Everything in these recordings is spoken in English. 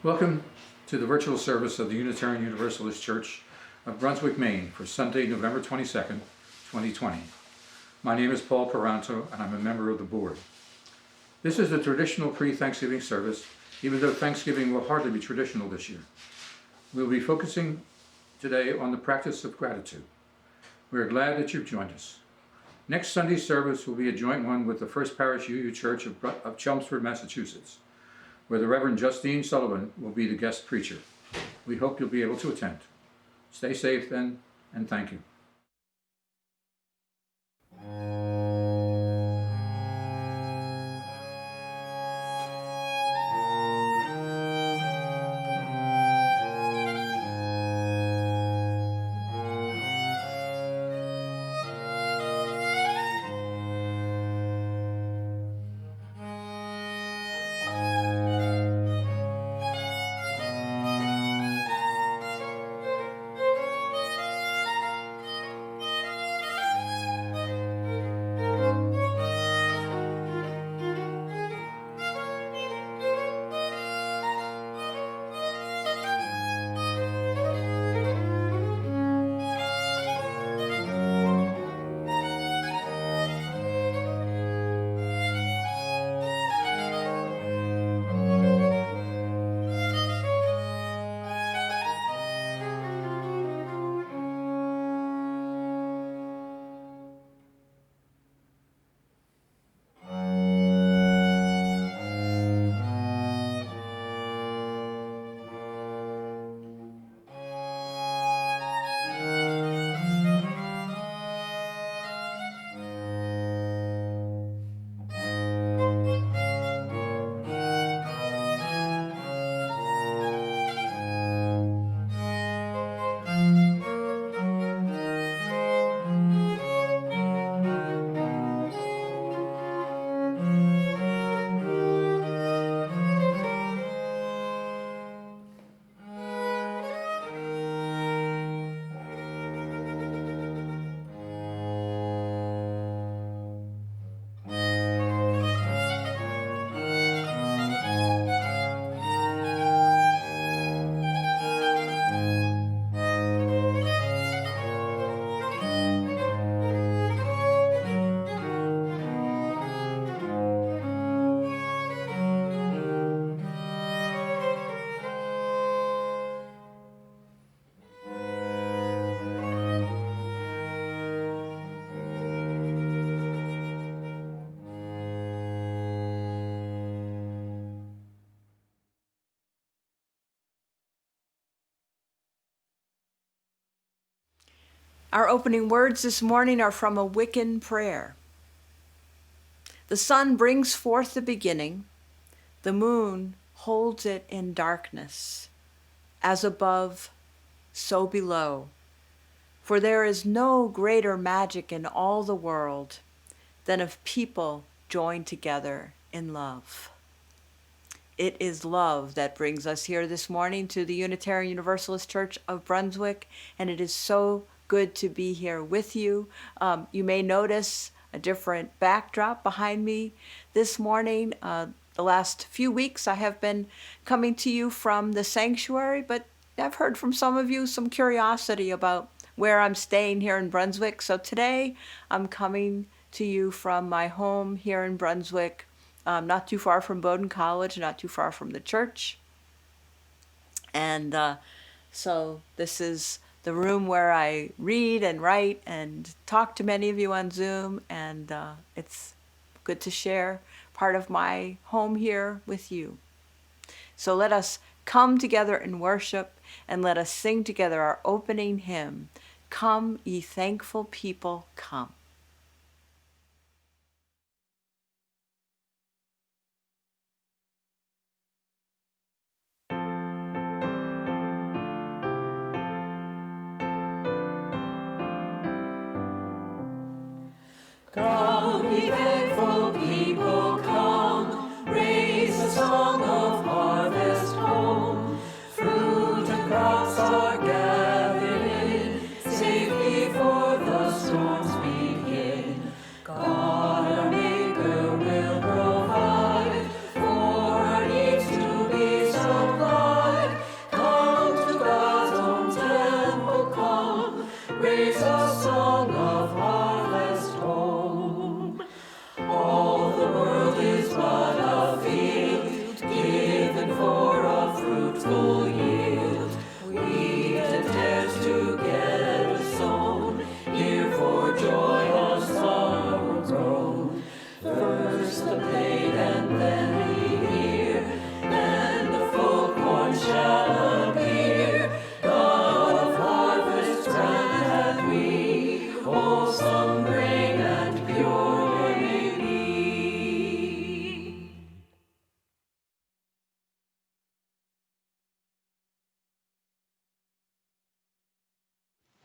Welcome to the virtual service of the Unitarian Universalist Church of Brunswick, Maine for Sunday, November 22nd, 2020. My name is Paul Peranteau and I'm a member of the board. This is the traditional pre-Thanksgiving service, even though Thanksgiving will hardly be traditional this year. We'll be focusing today on the practice of gratitude. We are glad that you've joined us. Next Sunday's service will be a joint one with the First Parish UU Church of Chelmsford, Massachusetts, where the Reverend Justine Sullivan will be the guest preacher. We hope you'll be able to attend. Stay safe then, and thank you. Our opening words this morning are from a Wiccan prayer. The sun brings forth the beginning, the moon holds it in darkness. As above, so below. For there is no greater magic in all the world than of people joined together in love. It is love that brings us here this morning to the Unitarian Universalist Church of Brunswick, and it is so good to be here with you. You may notice a different backdrop behind me this morning. The last few weeks I have been coming to you from the sanctuary, but I've heard from some of you some curiosity about where I'm staying here in Brunswick. So today I'm coming to you from my home here in Brunswick, not too far from Bowdoin College, not too far from the church. And so this is the room where I read and write and talk to many of you on Zoom, and it's good to share part of my home here with you. So let us come together in worship, and let us sing together our opening hymn, Come, Ye Thankful People, Come. Come, ye thankful people, come, raise a song of harvest home. Fruit and crops are gathered in, safe before the storms begin. God our Maker will provide for our needs to be supplied.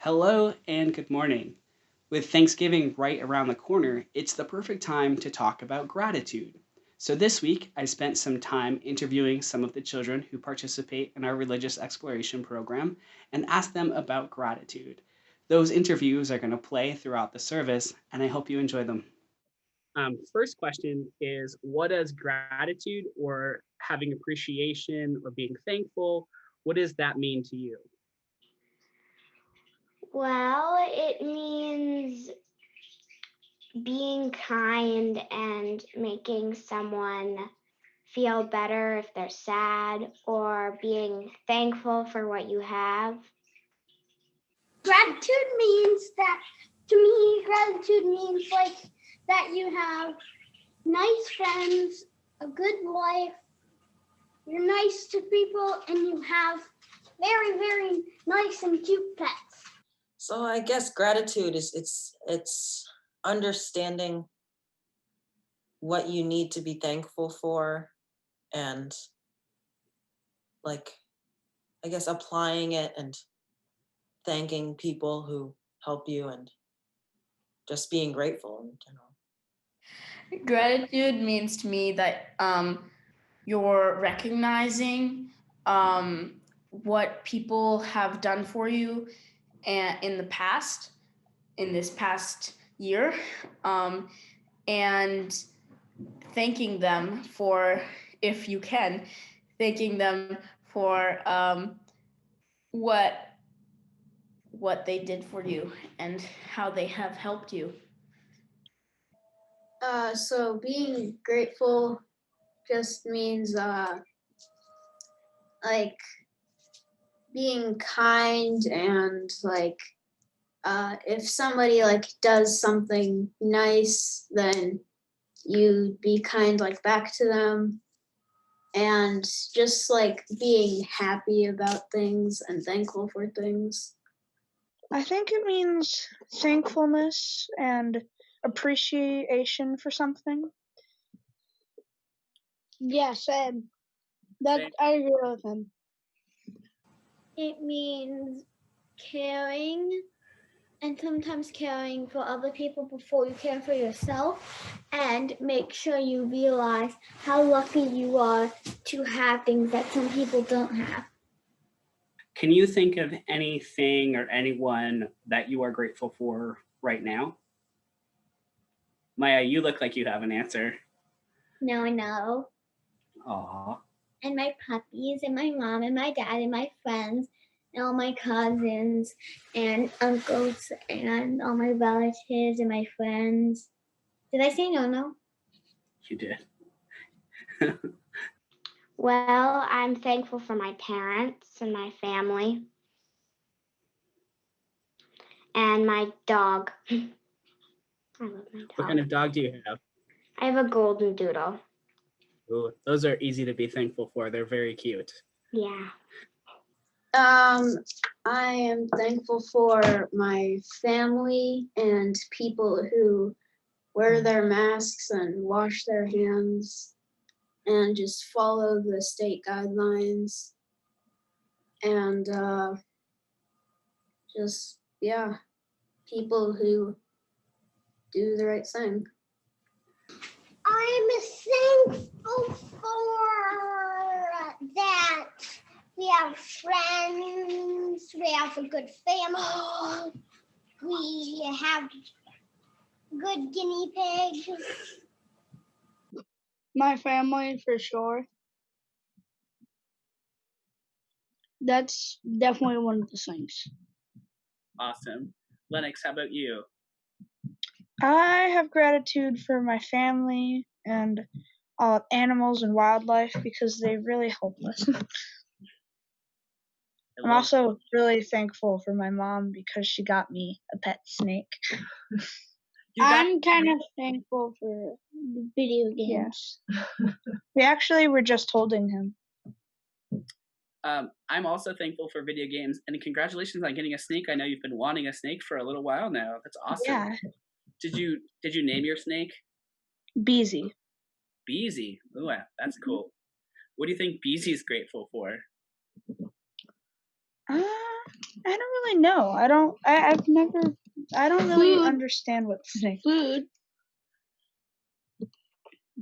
Hello and good morning. With Thanksgiving right around the corner, it's the perfect time to talk about gratitude. So this week, I spent some time interviewing some of the children who participate in our religious exploration program and asked them about gratitude. Those interviews are going to play throughout the service, and I hope you enjoy them. First question is, what does gratitude or having appreciation or being thankful, what does that mean to you? Well, it means being kind and making someone feel better if they're sad, or being thankful for what you have. Gratitude means that, to me, gratitude means like that you have nice friends, a good life, you're nice to people, and you have very, very nice and cute pets. So I guess gratitude is it's understanding what you need to be thankful for, and like, I guess applying it and thanking people who help you and just being grateful in general. Gratitude means to me that you're recognizing what people have done for you in the past, in this past year, and thanking them for, if you can, thanking them for what they did for you and how they have helped you. So being grateful just means like being kind, and like if somebody like does something nice, then you be kind like back to them, and just like being happy about things and thankful for things. I think it means thankfulness and appreciation for something. Yeah, same. Same. I agree with him. It means caring, and sometimes caring for other people before you care for yourself, and make sure you realize how lucky you are to have things that some people don't have. Can you think of anything or anyone that you are grateful for right now? Maya, you look like you have an answer. No. Aw. And my puppies, and my mom, and my dad, and my friends, and all my cousins, and uncles, and all my relatives, and my friends. Did I say no? You did. Well, I'm thankful for my parents and my family. And my dog. I love my dog. What kind of dog do you have? I have a golden doodle. Ooh, those are easy to be thankful for. They're very cute. Yeah. I am thankful for my family and people who wear their masks and wash their hands and just follow the state guidelines, and just, yeah, people who do the right thing. I'm thankful for that we have friends, we have a good family, we have good guinea pigs. My family, for sure. That's definitely one of the things. Awesome. Lennox, how about you? I have gratitude for my family and animals and wildlife because they really help us. I'm also really thankful for my mom because she got me a pet snake. I'm kind of thankful for the video games. Yes. We actually were just holding him. I'm also thankful for video games, and congratulations on getting a snake. I know you've been wanting a snake for a little while now. That's awesome. Yeah. Did you name your snake? Beezy. Beezy. Ooh, that's cool. What do you think Beezy's grateful for? I don't really know. I don't really understand what's next. Food.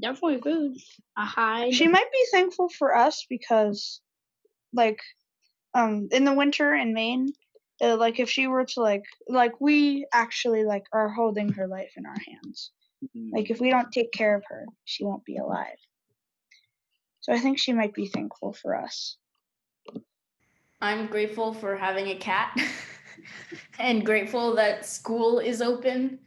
Definitely food. A hide. She might be thankful for us because, like, in the winter in Maine, like if she were to like we actually like are holding her life in our hands. Like if we don't take care of her, she won't be alive. So I think she might be thankful for us. I'm grateful for having a cat and grateful that school is open.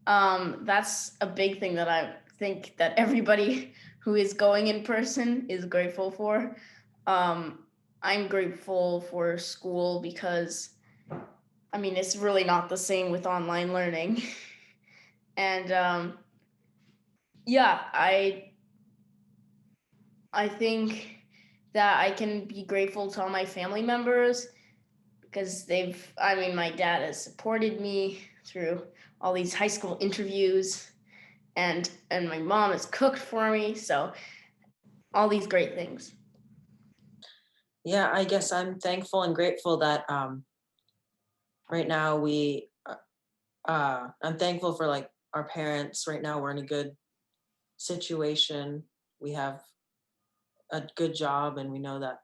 That's a big thing that I think that everybody who is going in person is grateful for. I'm grateful for school because, I mean, it's really not the same with online learning. And yeah, I think that I can be grateful to all my family members because my dad has supported me through all these high school interviews and my mom has cooked for me. So all these great things. Yeah, I guess I'm thankful and grateful that right now I'm thankful for like our parents. Right now we're in a good situation. We have a good job, and we know that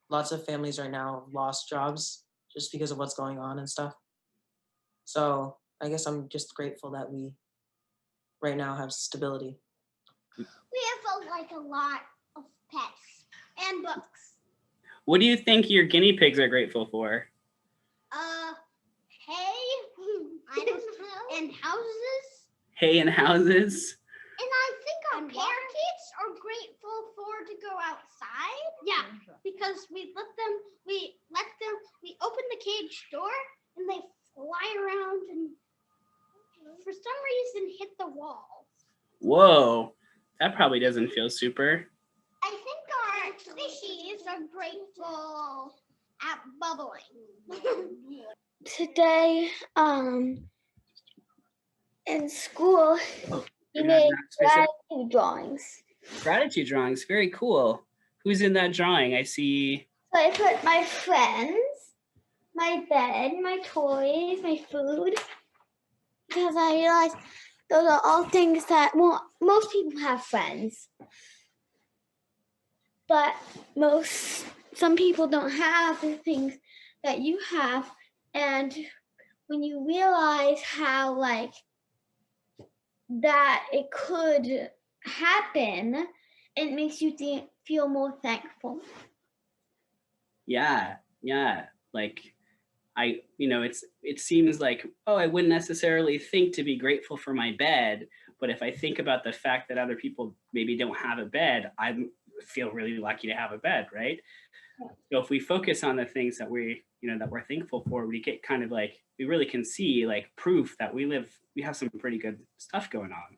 lots of families right now have lost jobs just because of what's going on and stuff. So I guess I'm just grateful that we right now have stability. We have a lot of pets and books. What do you think your guinea pigs are grateful for? Hay, I don't know, and houses. Hay and houses? And I think our parakeets are grateful for to go outside. Yeah, because we open the cage door and they fly around and for some reason hit the walls. Whoa, that probably doesn't feel super. I think our fishies are grateful at bubbling. Today, in school, we made gratitude drawings. Gratitude drawings, very cool. Who's in that drawing? I see. So I put my friends, my bed, my toys, my food, because I realized those are all things that, well, most people have friends, but some people don't have the things that you have, and when you realize how, like, that it could happen, it makes you feel more thankful. Yeah. Like, it seems like, I wouldn't necessarily think to be grateful for my bed, but if I think about the fact that other people maybe don't have a bed, I feel really lucky to have a bed, right? So if we focus on the things that we're thankful for, we get kind of like, we really can see like proof that we have some pretty good stuff going on.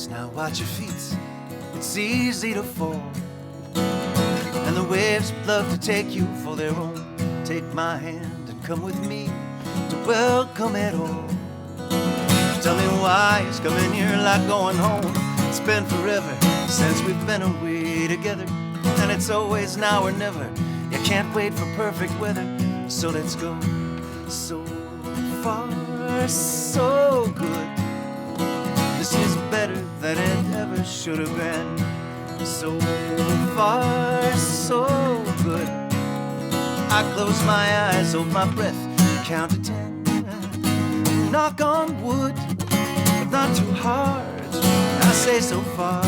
Now watch your feet, it's easy to fall, and the waves would love to take you for their own. Take my hand and come with me to welcome it all. Tell me why it's coming here like going home. It's been forever since we've been away together, and it's always now or never. You can't wait for perfect weather, so let's go. So far, so good. This is better than it ever should have been. So far, so good. I close my eyes, hold my breath, count to 10. Knock on wood, but not too hard. I say so far,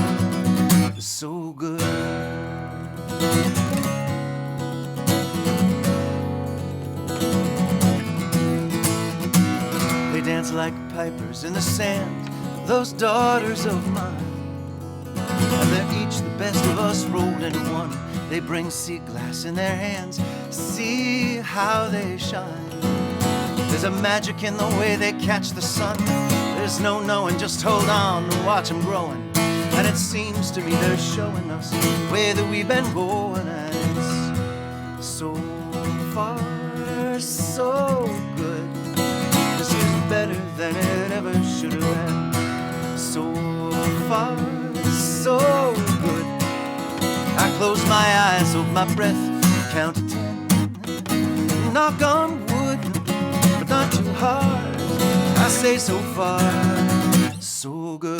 so good. They dance like pipers in the sand, those daughters of mine, and they're each the best of us rolled into one. They bring sea glass in their hands, see how they shine. There's a magic in the way they catch the sun. There's There's no knowing, just hold on and watch them growing. And it seems to me they're showing us the way that we've been going. And it's so far, so good. This is better than it ever should have been. So far, so good. I close my eyes, hold my breath, count to 10. Knock on wood, but not too hard. I say so far, so good.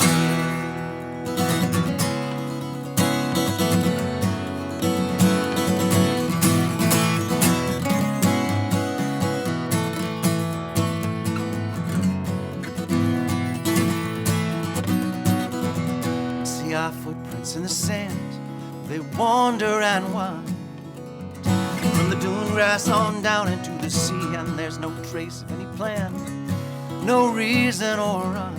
See our footprints in the sand, they wander and wind from the dune grass on down into the sea, and there's no trace of any plan, no reason or rhyme.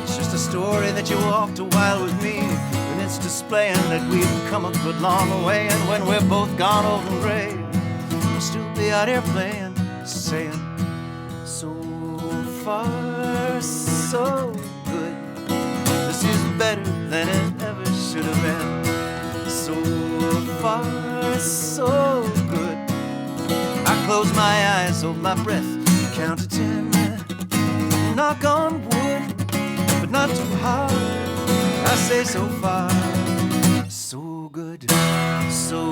It's just a story that you walked a while with me, and it's displaying that we've come a good long way. And when we're both gone old and gray, we'll still be out here playing, saying, so far, so good. This is better than it ever should have been. So far, so good. I close my eyes, hold my breath, count to 10. Knock on wood, but not too hard. I say so far, so good. So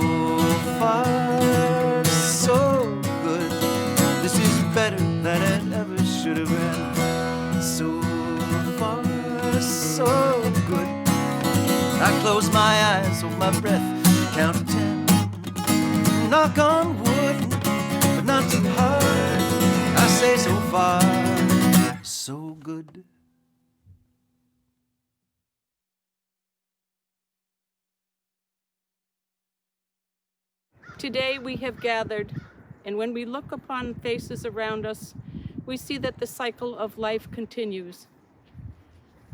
far, so good. This is better than it ever should have been. So far, so good. I close my eyes, hold my breath, count to 10. Knock on wood, but not too hard. I say so far, so good. Today we have gathered, and when we look upon faces around us, we see that the cycle of life continues.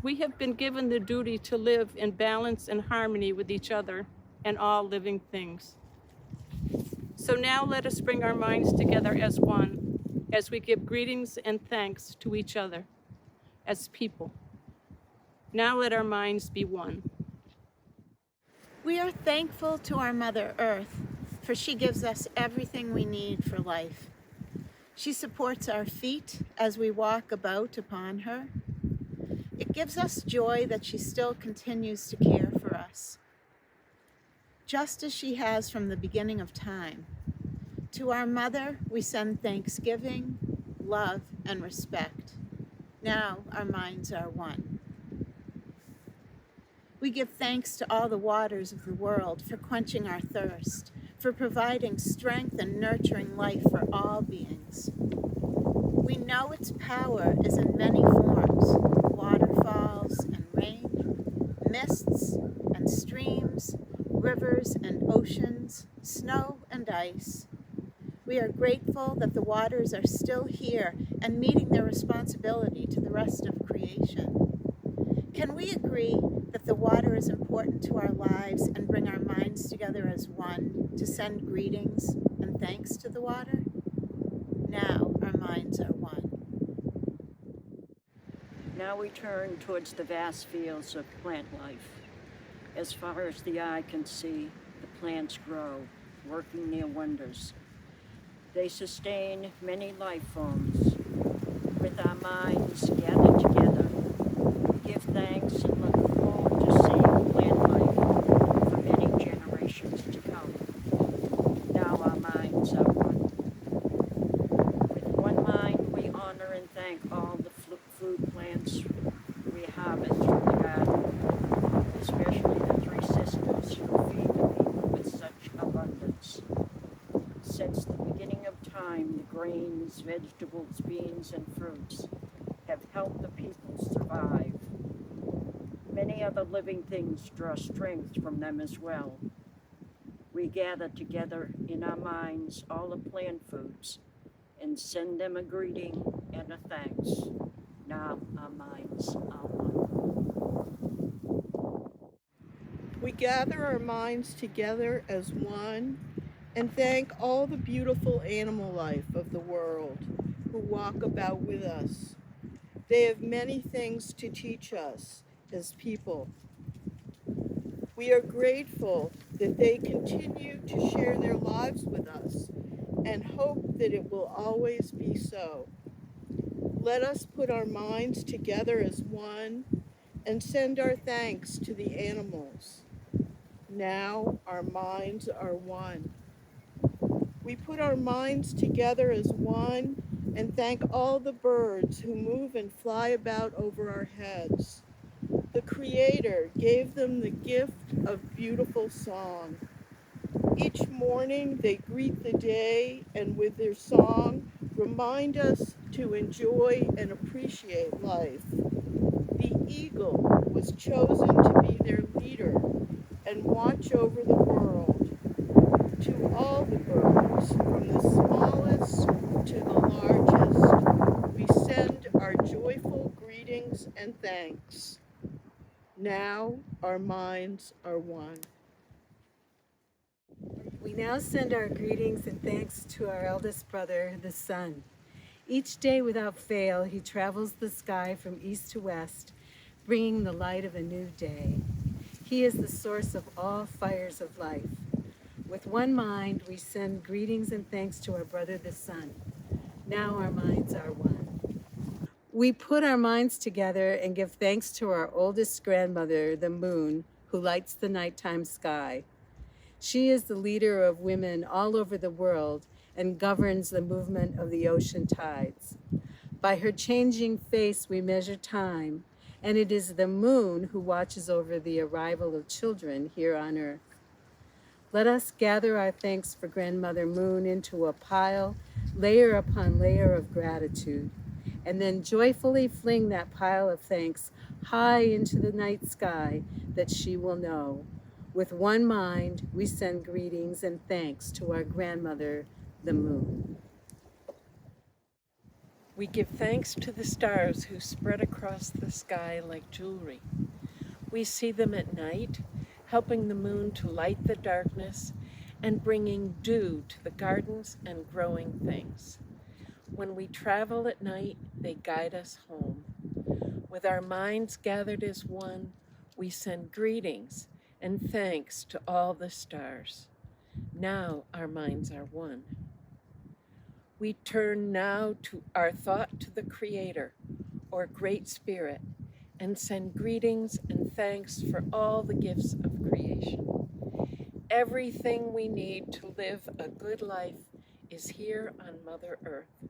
We have been given the duty to live in balance and harmony with each other and all living things. So now let us bring our minds together as one, as we give greetings and thanks to each other, as people. Now let our minds be one. We are thankful to our Mother Earth, for she gives us everything we need for life. She supports our feet as we walk about upon her. It gives us joy that she still continues to care for us, just as she has from the beginning of time. To our Mother, we send thanksgiving, love, and respect. Now our minds are one. We give thanks to all the waters of the world for quenching our thirst, for providing strength and nurturing life for all beings. We know its power is in many forms: waterfalls and rain, mists and streams, rivers and oceans, snow and ice. We are grateful that the waters are still here and meeting their responsibility to the rest of creation. Can we agree that the water is important to our lives and bring our minds together as one to send greetings and thanks to the water? Now our minds are one. Now we turn towards the vast fields of plant life. As far as the eye can see, the plants grow, working their wonders. They sustain many life forms. With our minds gathered together, give thanks and look forward to seeing plant life for many generations to come. Now our minds are one. With one mind, we honor and thank all the food plants we harvest from the garden, especially the three sisters who feed the people with such abundance. Since the beginning of time, the grains, vegetables, beans, and fruits have helped the people survive. Many other living things draw strength from them as well. We gather together in our minds all the plant foods and send them a greeting and a thanks. Now our minds are one. We gather our minds together as one and thank all the beautiful animal life of the world who walk about with us. They have many things to teach us as people. We are grateful that they continue to share their lives with us and hope that it will always be so. Let us put our minds together as one and send our thanks to the animals. Now our minds are one. We put our minds together as one and thank all the birds who move and fly about over our heads. The Creator gave them the gift of beautiful song. Each morning they greet the day and with their song remind us to enjoy and appreciate life. The eagle was chosen to be their leader and watch over the world. To all the birds, from the smallest to the largest, we send our joyful greetings and thanks. Now our minds are one. We now send our greetings and thanks to our eldest brother, the sun. Each day without fail, he travels the sky from east to west, bringing the light of a new day. He is the source of all fires of life. With one mind, we send greetings and thanks to our brother, the sun. Now our minds are one. We put our minds together and give thanks to our oldest grandmother, the moon, who lights the nighttime sky. She is the leader of women all over the world and governs the movement of the ocean tides. By her changing face, we measure time, and it is the moon who watches over the arrival of children here on earth. Let us gather our thanks for Grandmother Moon into a pile, layer upon layer of gratitude, and then joyfully fling that pile of thanks high into the night sky that she will know. With one mind, we send greetings and thanks to our grandmother, the moon. We give thanks to the stars who spread across the sky like jewelry. We see them at night, helping the moon to light the darkness and bringing dew to the gardens and growing things. When we travel at night, they guide us home. With our minds gathered as one, we send greetings and thanks to all the stars. Now our minds are one. We turn now to our thought to the Creator, or Great Spirit, and send greetings and thanks for all the gifts of creation. Everything we need to live a good life is here on Mother Earth.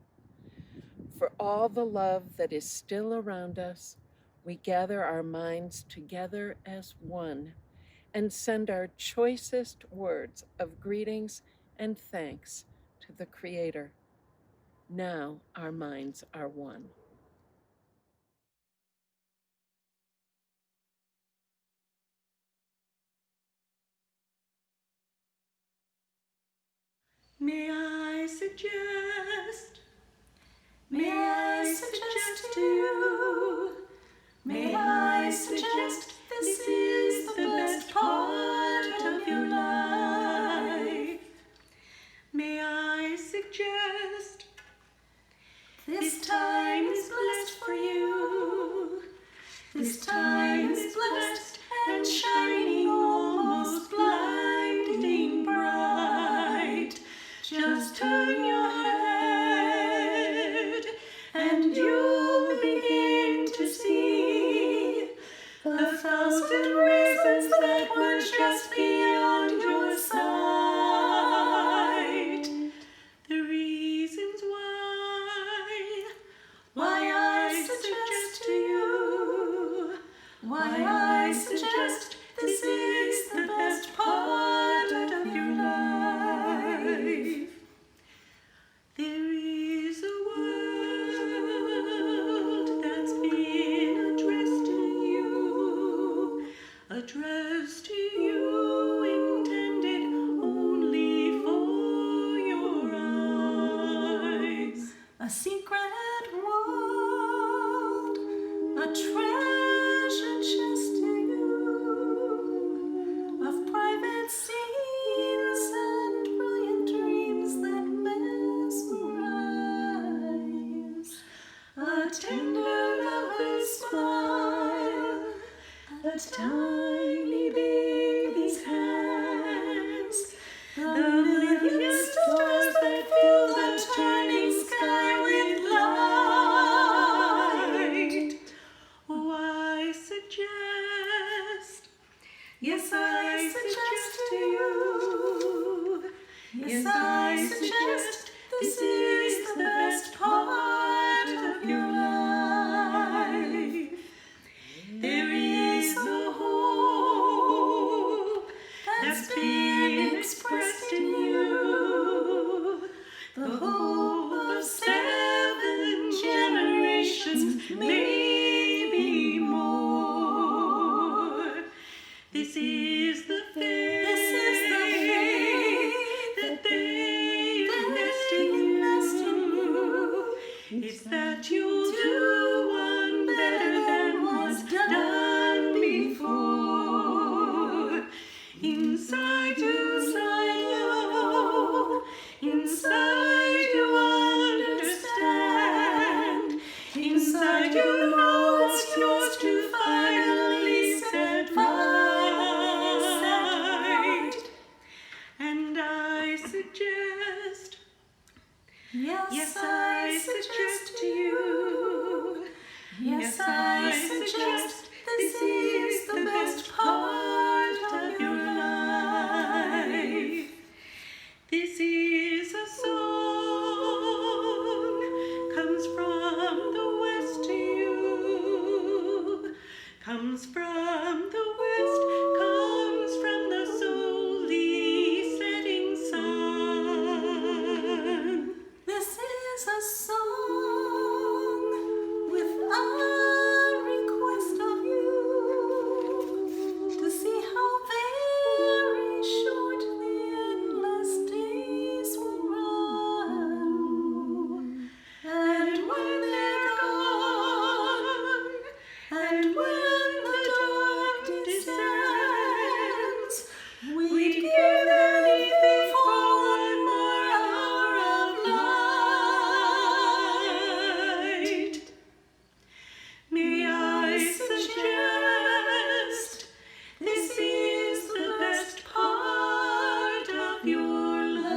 For all the love that is still around us, we gather our minds together as one and send our choicest words of greetings and thanks to the Creator. Now our minds are one. May I suggest to you, may I suggest this is the best part of your life. May I suggest this time is blessed for you. This time is blessed and shining almost blinding bright. Just turn your head and you'll begin to see the thousand reasons that were just beyond your sight. The reasons why I suggest to you, why I suggest this is the best part of your life. There is a world that's been addressed to you, intended only for your eyes. A secret world, a treasure chest to you, of private scenes and brilliant dreams that mesmerize. A tender love tiny baby's hands, the million stars that fill the turning sky with light. Oh, I suggest, yes, I suggest to you, yes, I suggest this is the best part of your life. There is a hope that's been expressed in you, the hope of 7 generations, maybe more. This is the faith, that they invest in you. It's that you'll do one better than was done before. Inside you understand. Inside you know what's yours to finally set right. And I suggest, yes, I suggest to you, yes, I suggest this is the best part of your life. This is a song, comes from the west to you, comes from the west, comes from the solely setting sun. This is a song with a request of you to see how very short the endless days will run. And when they're gone, and when the dark descends, we'd give anything for one more hour of light. May I suggest this is the best part of your life.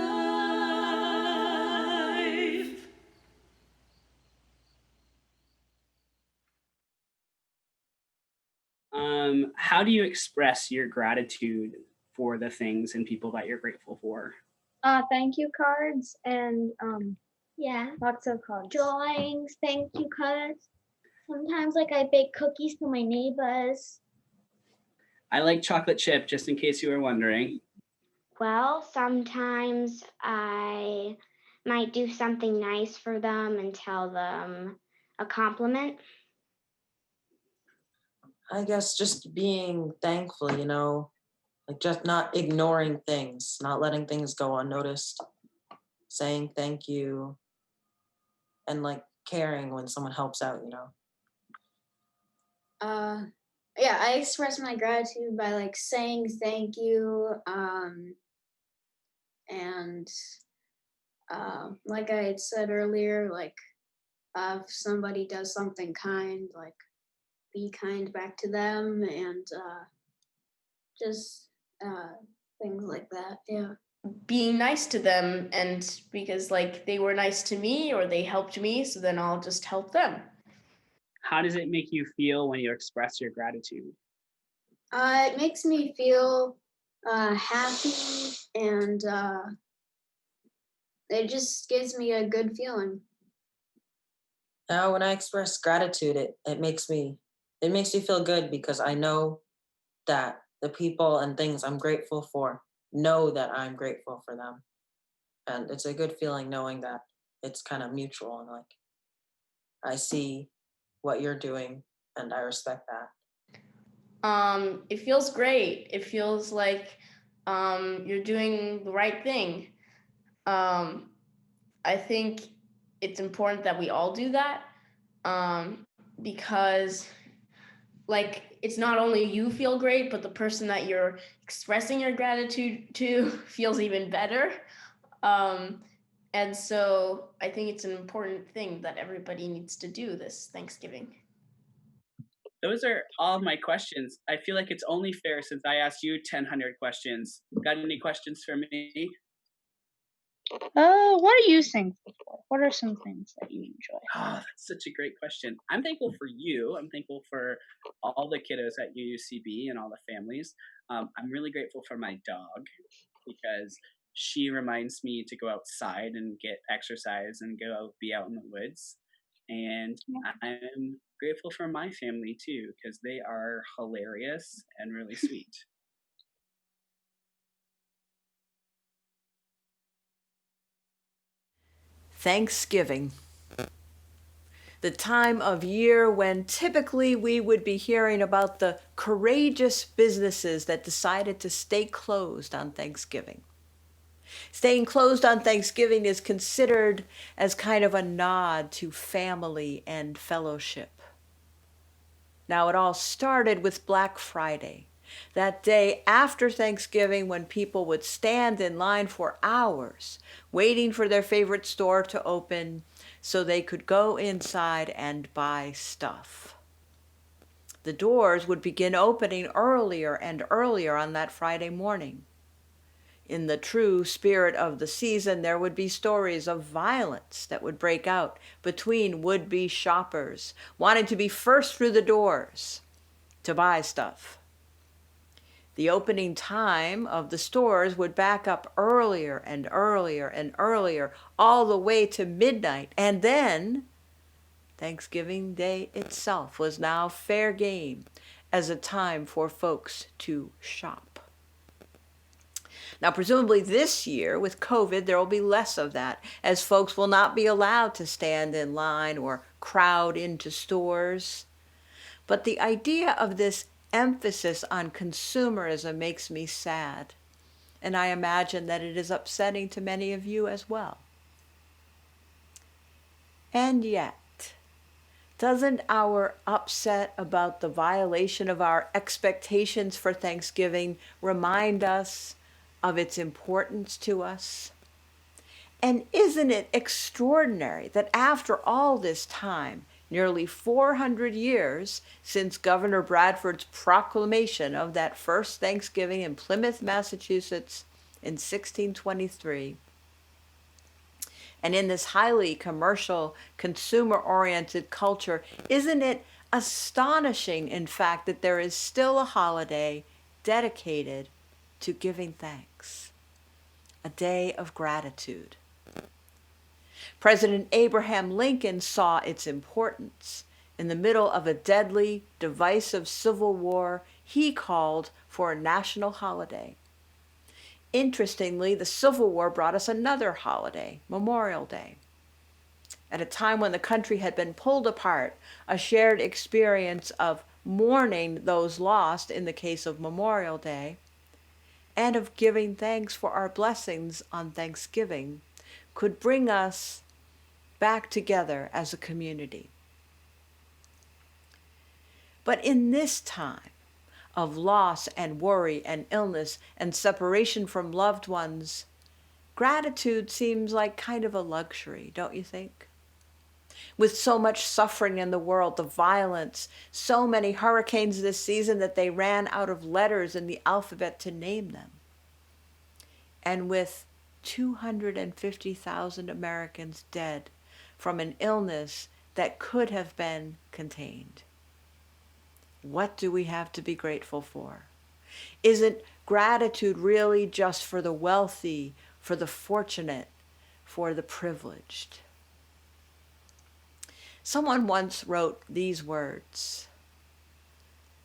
How do you express your gratitude for the things and people that you're grateful for? Thank you cards and lots of cards. Drawings, thank you cards. Sometimes like I bake cookies for my neighbors. I like chocolate chip, just in case you were wondering. Well, sometimes I might do something nice for them and tell them a compliment. I guess just being thankful, like just not ignoring things, not letting things go unnoticed, saying thank you, and like caring when someone helps out, Yeah, I express my gratitude by like saying thank you, and like I had said earlier, like if somebody does something kind, like be kind back to them, and just things like that. Yeah. Being nice to them, and because like they were nice to me or they helped me, so then I'll just help them. How does it make you feel when you express your gratitude? It makes me feel happy, and it just gives me a good feeling. Now, when I express gratitude, it makes me feel good because I know that the people and things I'm grateful for know that I'm grateful for them. And it's a good feeling knowing that it's kind of mutual and like I see what you're doing and I respect that. It feels great. It feels like you're doing the right thing. I think it's important that we all do that, because like it's not only you feel great, but the person that you're expressing your gratitude to feels even better. And so I think it's an important thing that everybody needs to do this Thanksgiving. those are all my questions. I feel like it's only fair since I asked you 1,000 questions. Got any questions for me? What are you thankful for? What are some things that you enjoy? Oh, that's such a great question. I'm thankful for you. I'm thankful for all the kiddos at UUCB and all the families. I'm really grateful for my dog because she reminds me to go outside and get exercise and go be out in the woods. And I'm grateful for my family too because they are hilarious and really sweet. Thanksgiving. The time of year when typically we would be hearing about the courageous businesses that decided to stay closed on Thanksgiving. Staying closed on Thanksgiving is considered as kind of a nod to family and fellowship. Now, it all started with Black Friday, that day after Thanksgiving when people would stand in line for hours waiting for their favorite store to open so they could go inside and buy stuff. The doors would begin opening earlier and earlier on that Friday morning. In the true spirit of the season, there would be stories of violence that would break out between would-be shoppers wanting to be first through the doors to buy stuff. The opening time of the stores would back up earlier and earlier and earlier, all the way to midnight. And then Thanksgiving Day itself was now fair game as a time for folks to shop. Now, presumably this year with COVID, there will be less of that, as folks will not be allowed to stand in line or crowd into stores. But the idea of this emphasis on consumerism makes me sad, and I imagine that it is upsetting to many of you as well. And yet, doesn't our upset about the violation of our expectations for Thanksgiving remind us of its importance to us? And isn't it extraordinary that after all this time, nearly 400 years since Governor Bradford's proclamation of that first Thanksgiving in Plymouth, Massachusetts in 1623, and in this highly commercial, consumer-oriented culture, isn't it astonishing, in fact, that there is still a holiday dedicated to giving thanks, a day of gratitude? President Abraham Lincoln saw its importance. In the middle of a deadly, divisive civil war, he called for a national holiday. Interestingly, the Civil War brought us another holiday, Memorial Day. At a time when the country had been pulled apart, a shared experience of mourning those lost in the case of Memorial Day, and of giving thanks for our blessings on Thanksgiving, could bring us back together as a community. But in this time of loss and worry and illness and separation from loved ones, gratitude seems like kind of a luxury, don't you think? With so much suffering in the world, the violence, so many hurricanes this season that they ran out of letters in the alphabet to name them. And with 250,000 Americans dead from an illness that could have been contained. What do we have to be grateful for? Isn't gratitude really just for the wealthy, for the fortunate, for the privileged? Someone once wrote these words: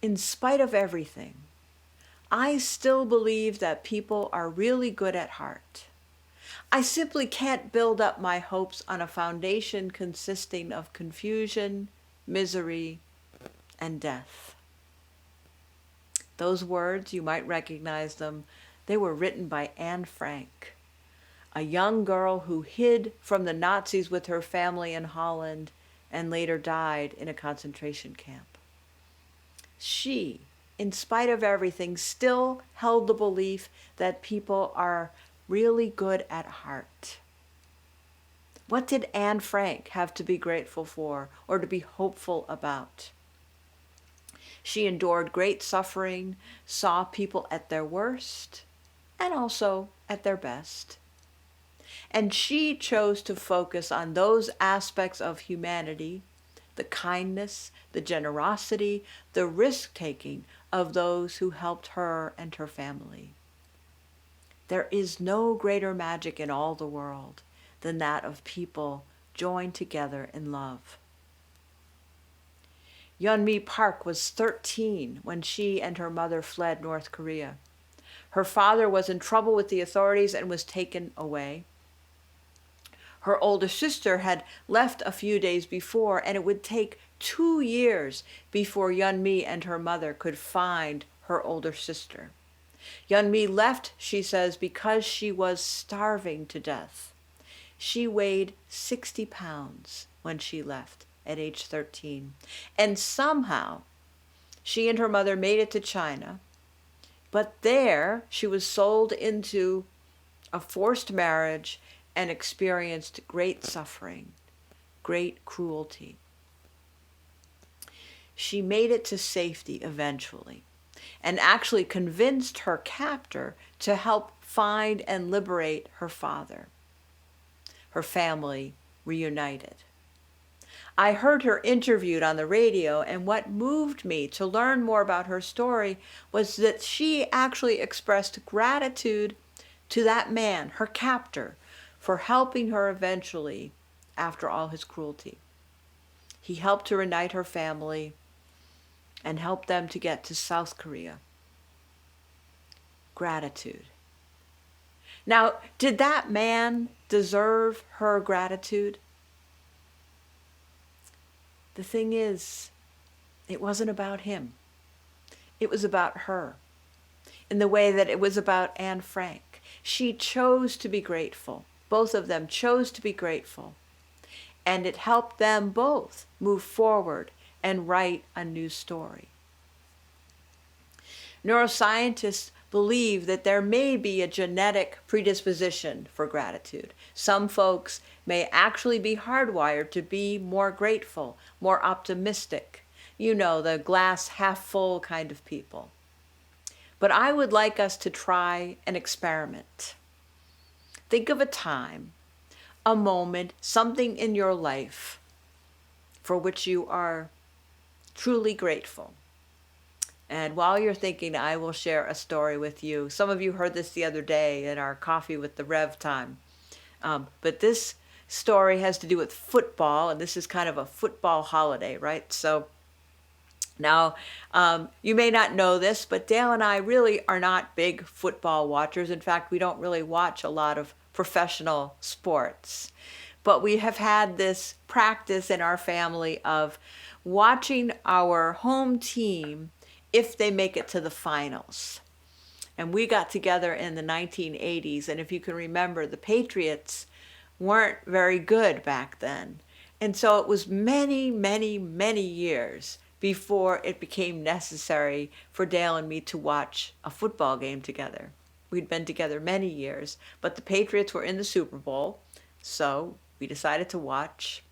"In spite of everything, I still believe that people are really good at heart. I simply can't build up my hopes on a foundation consisting of confusion, misery, and death." Those words, you might recognize them. They were written by Anne Frank, a young girl who hid from the Nazis with her family in Holland and later died in a concentration camp. She, in spite of everything, still held the belief that people are really good at heart. What did Anne Frank have to be grateful for or to be hopeful about? She endured great suffering, saw people at their worst, and also at their best. And she chose to focus on those aspects of humanity, the kindness, the generosity, the risk-taking of those who helped her and her family. There is no greater magic in all the world than that of people joined together in love. Yeonmi Park was 13 when she and her mother fled North Korea. Her father was in trouble with the authorities and was taken away. Her older sister had left a few days before, and it would take 2 years before Yeonmi and her mother could find her older sister. Yeonmi left, she says, because she was starving to death. She weighed 60 pounds when she left at age 13. And somehow she and her mother made it to China. But there she was sold into a forced marriage and experienced great suffering, great cruelty. She made it to safety eventually, and actually convinced her captor to help find and liberate her father. Her family reunited. I heard her interviewed on the radio, and what moved me to learn more about her story was that she actually expressed gratitude to that man, her captor, for helping her eventually after all his cruelty. He helped to reunite her family and helped them to get to South Korea. Gratitude. Now, did that man deserve her gratitude? The thing is, it wasn't about him. It was about her, in the way that it was about Anne Frank. She chose to be grateful. Both of them chose to be grateful. And it helped them both move forward and write a new story. Neuroscientists believe that there may be a genetic predisposition for gratitude. Some folks may actually be hardwired to be more grateful, more optimistic, the glass half full kind of people. But I would like us to try an experiment. Think of a time, a moment, something in your life for which you are truly grateful. And while you're thinking, I will share a story with you. Some of you heard this the other day in our Coffee with the Rev time. But this story has to do with football, and this is kind of a football holiday, right? So now, you may not know this, but Dale and I really are not big football watchers. In fact, we don't really watch a lot of professional sports. But we have had this practice in our family of watching our home team if they make it to the finals. And we got together in the 1980s, and if you can remember, the Patriots weren't very good back then. And so it was many, many, many years before it became necessary for Dale and me to watch a football game together. We'd been together many years, but the Patriots were in the Super Bowl, so we decided to watch.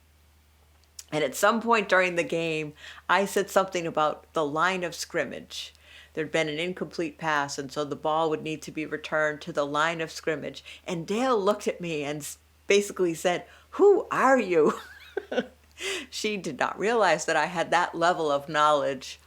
And at some point during the game, I said something about the line of scrimmage. There'd been an incomplete pass, and so the ball would need to be returned to the line of scrimmage. And Dale looked at me and basically said, "Who are you?" She did not realize that I had that level of knowledge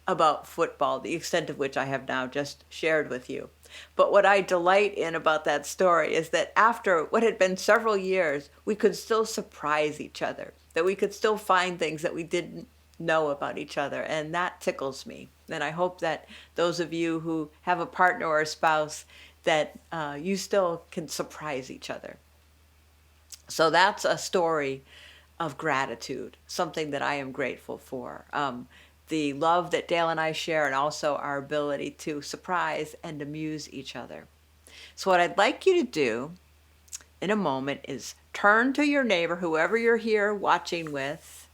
about football, the extent of which I have now just shared with you. But what I delight in about that story is that after what had been several years, we could still surprise each other, that we could still find things that we didn't know about each other, and that tickles me. And I hope that those of you who have a partner or a spouse, that you still can surprise each other. So that's a story of gratitude, something that I am grateful for. The love that Dale and I share, and also our ability to surprise and amuse each other. So what I'd like you to do in a moment is turn to your neighbor, whoever you're here watching with,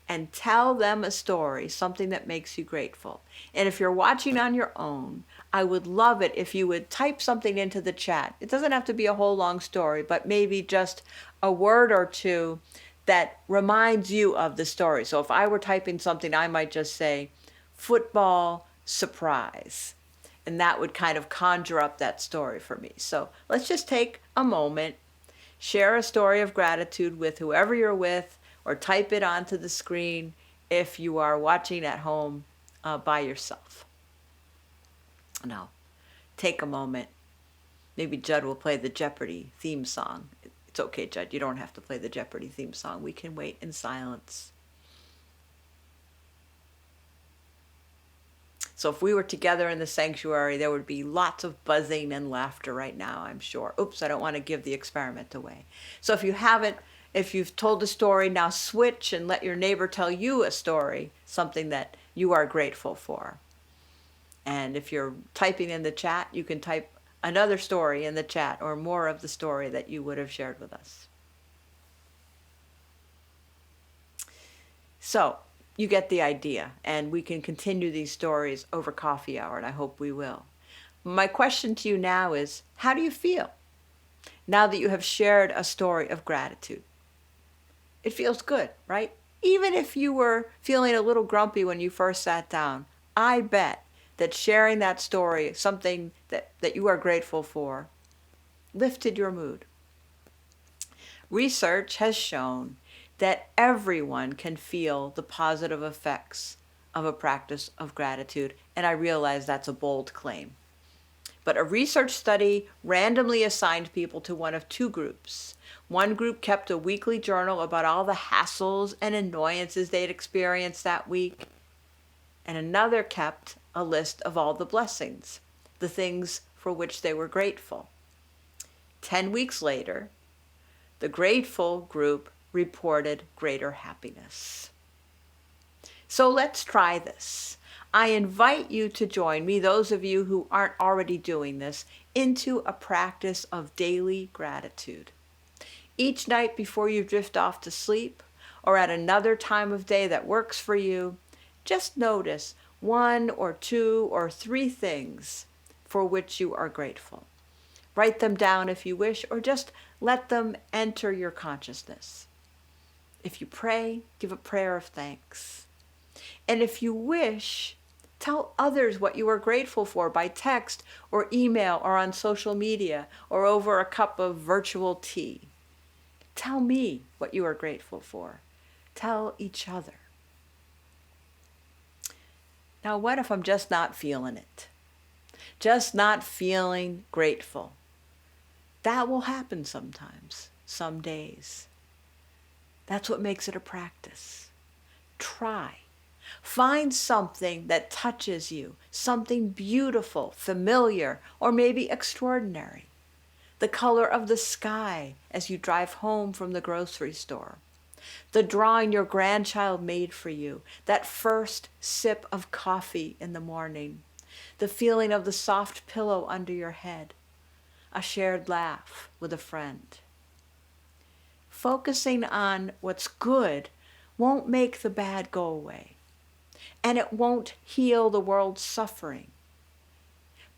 and tell them a story, something that makes you grateful. And if you're watching on your own, I would love it if you would type something into the chat. It doesn't have to be a whole long story, but maybe just a word or two that reminds you of the story. So if I were typing something, I might just say, football surprise. And that would kind of conjure up that story for me. So let's just take a moment, share a story of gratitude with whoever you're with, or type it onto the screen if you are watching at home by yourself. Now, take a moment. Maybe Judd will play the Jeopardy theme song. It's okay, Judd, you don't have to play the Jeopardy theme song. We can wait in silence. So if we were together in the sanctuary, there would be lots of buzzing and laughter right now, I'm sure. Oops, I don't want to give the experiment away. So if you've told a story, now switch and let your neighbor tell you a story, something that you are grateful for. And if you're typing in the chat, you can type another story in the chat or more of the story that you would have shared with us. So you get the idea, and we can continue these stories over coffee hour, and I hope we will. My question to you now is, how do you feel now that you have shared a story of gratitude? It feels good, right? Even if you were feeling a little grumpy when you first sat down, I bet that sharing that story, something that you are grateful for, lifted your mood. Research has shown that everyone can feel the positive effects of a practice of gratitude, and I realize that's a bold claim. But a research study randomly assigned people to one of two groups. One group kept a weekly journal about all the hassles and annoyances they'd experienced that week, and another kept a list of all the blessings, the things for which they were grateful. 10 weeks later, the grateful group reported greater happiness. So let's try this. I invite you to join me, those of you who aren't already doing this, into a practice of daily gratitude. Each night before you drift off to sleep, or at another time of day that works for you, just notice 1 or 2 or 3 things for which you are grateful. Write them down if you wish, or just let them enter your consciousness. If you pray, give a prayer of thanks. And if you wish, tell others what you are grateful for by text or email or on social media or over a cup of virtual tea. Tell me what you are grateful for. Tell each other. Now, what if I'm just not feeling it? Just not feeling grateful. That will happen sometimes, some days. That's what makes it a practice. Try. Find something that touches you, something beautiful, familiar, or maybe extraordinary. The color of the sky as you drive home from the grocery store. The drawing your grandchild made for you, that first sip of coffee in the morning. The feeling of the soft pillow under your head. A shared laugh with a friend. Focusing on what's good won't make the bad go away, and it won't heal the world's suffering.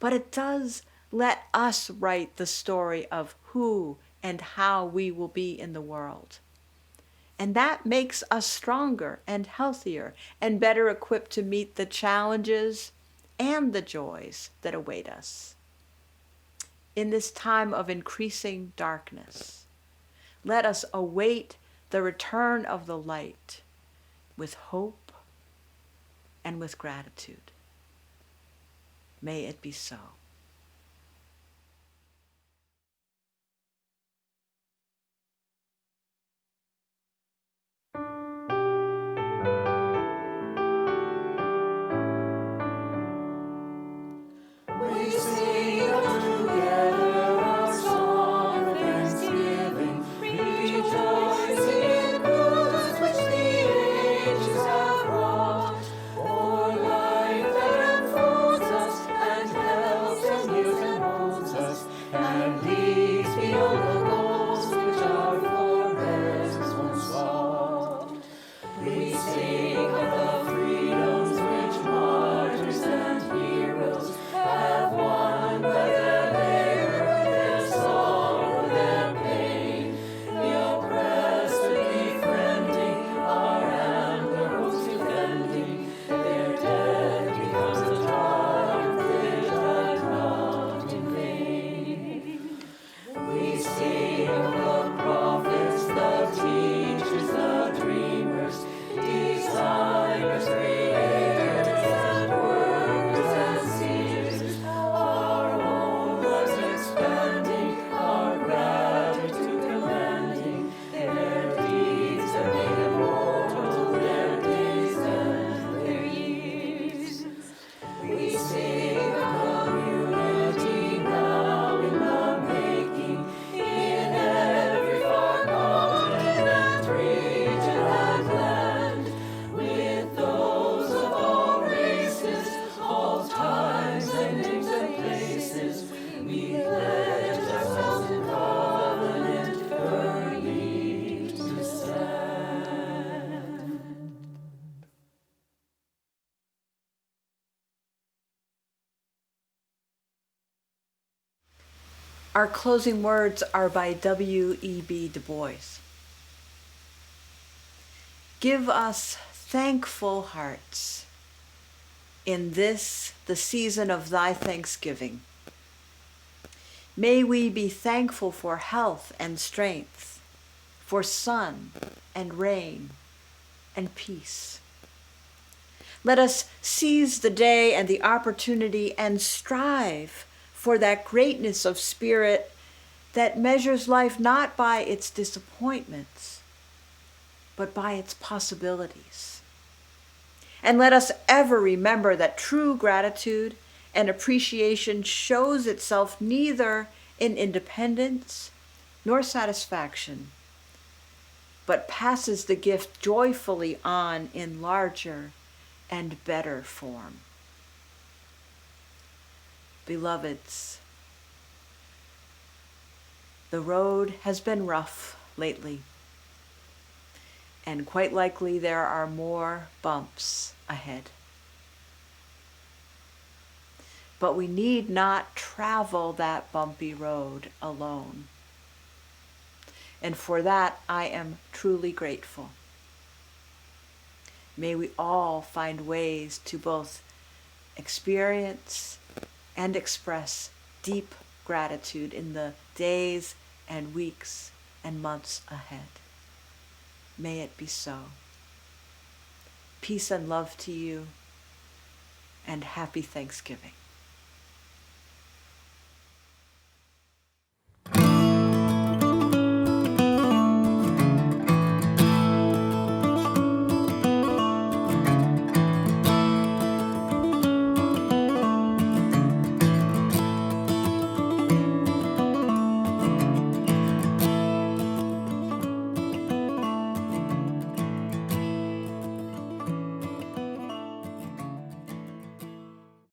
But it does let us write the story of who and how we will be in the world. And that makes us stronger and healthier and better equipped to meet the challenges and the joys that await us. In this time of increasing darkness, let us await the return of the light with hope and with gratitude. May it be so. We sing together our song of thanksgiving, rejoicing in goods which the ages have wrought, for life that unfolds us and health Our closing words are by W.E.B. Du Bois. Give us thankful hearts in this, the season of thy thanksgiving. May we be thankful for health and strength, for sun and rain and peace. Let us seize the day and the opportunity and strive for that greatness of spirit that measures life not by its disappointments, but by its possibilities. And let us ever remember that true gratitude and appreciation shows itself neither in independence nor satisfaction, but passes the gift joyfully on in larger and better form. Beloveds, the road has been rough lately, and quite likely there are more bumps ahead. But we need not travel that bumpy road alone. And for that, I am truly grateful. May we all find ways to both experience and express deep gratitude in the days and weeks and months ahead. May it be so. Peace and love to you, and happy Thanksgiving.